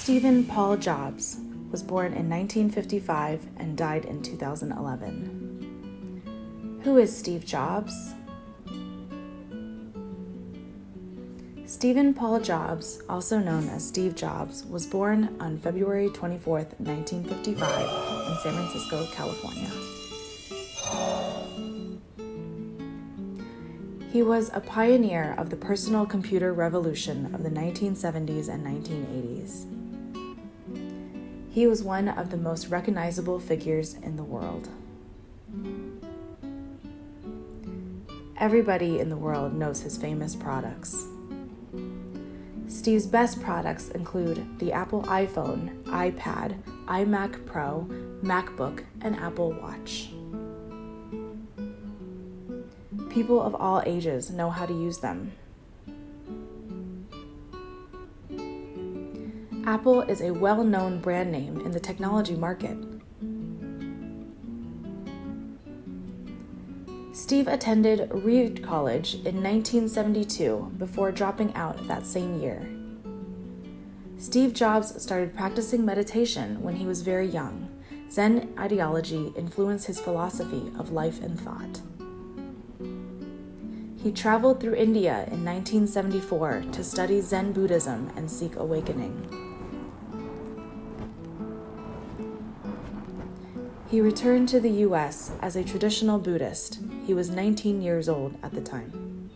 Stephen Paul Jobs was born in 1955 and died in 2011. Who is Steve Jobs? Stephen Paul Jobs, also known as Steve Jobs, was born on February 24, 1955 in San Francisco, California. He was a pioneer of the personal computer revolution of the 1970s and 1980s. He was one of the most recognizable figures in the world. Everybody in the world knows his famous products. Steve's best products include the Apple iPhone, iPad, iMac Pro, MacBook, and Apple Watch. People of all ages know how to use them. Apple is a well-known brand name in the technology market. Steve attended Reed College in 1972 before dropping out that same year. Steve Jobs started practicing meditation when he was very young. Zen ideology influenced his philosophy of life and thought. He traveled through India in 1974 to study Zen Buddhism and seek awakening. He returned to the U.S. as a traditional Buddhist. He was 19 years old at the time.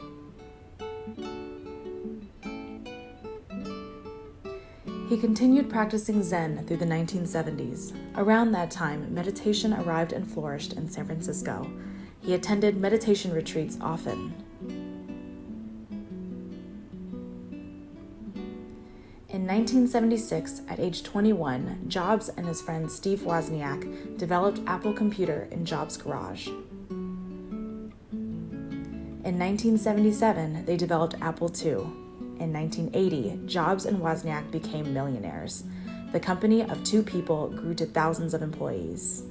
He continued practicing Zen through the 1970s. Around that time, meditation arrived and flourished in San Francisco. He attended meditation retreats often. In 1976, at age 21, Jobs and his friend Steve Wozniak developed Apple Computer in Jobs' garage. In 1977, they developed Apple II. In 1980, Jobs and Wozniak became millionaires. The company of two people grew to thousands of employees.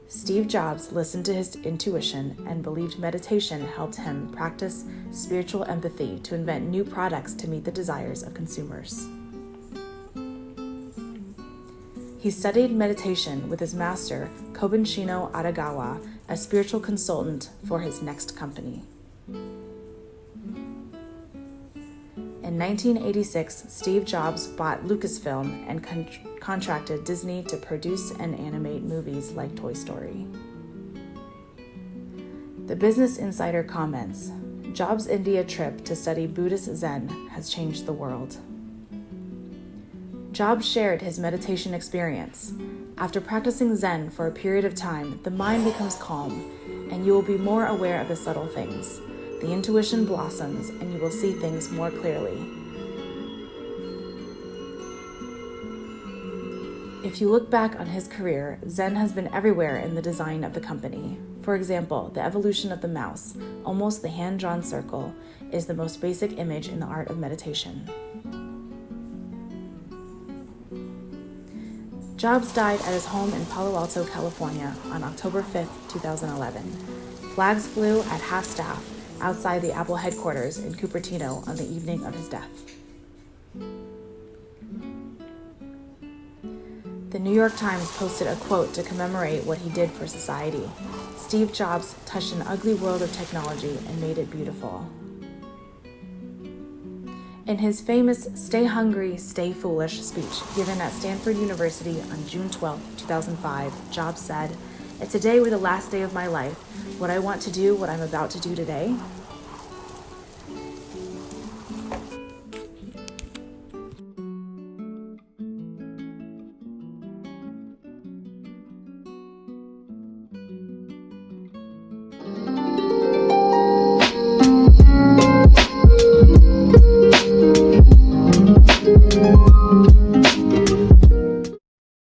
Steve Jobs listened to his intuition and believed meditation helped him practice spiritual empathy to invent new products to meet the desires of consumers. He studied meditation with his master, Kobushino Adagawa, a spiritual consultant for his next company. In 1986, Steve Jobs bought Lucasfilm and contracted Disney to produce and animate movies like Toy Story. The Business Insider comments, Jobs' India trip to study Buddhist Zen has changed the world. Jobs shared his meditation experience. After practicing Zen for a period of time, the mind becomes calm, and you will be more aware of the subtle things. The intuition blossoms, and you will see things more clearly. If you look back on his career, Zen has been everywhere in the design of the company. For example, the evolution of the mouse, almost the hand-drawn circle, is the most basic image in the art of meditation. Jobs died at his home in Palo Alto, California on October 5, 2011. Flags flew at half-staff outside the Apple headquarters in Cupertino on the evening of his death. The New York Times posted a quote to commemorate what he did for society. Steve Jobs touched an ugly world of technology and made it beautiful. In his famous Stay Hungry, Stay Foolish speech given at Stanford University on June 12, 2005, Jobs said, "It's a day where the last day of my life. Would I want to do what I'm about to do today?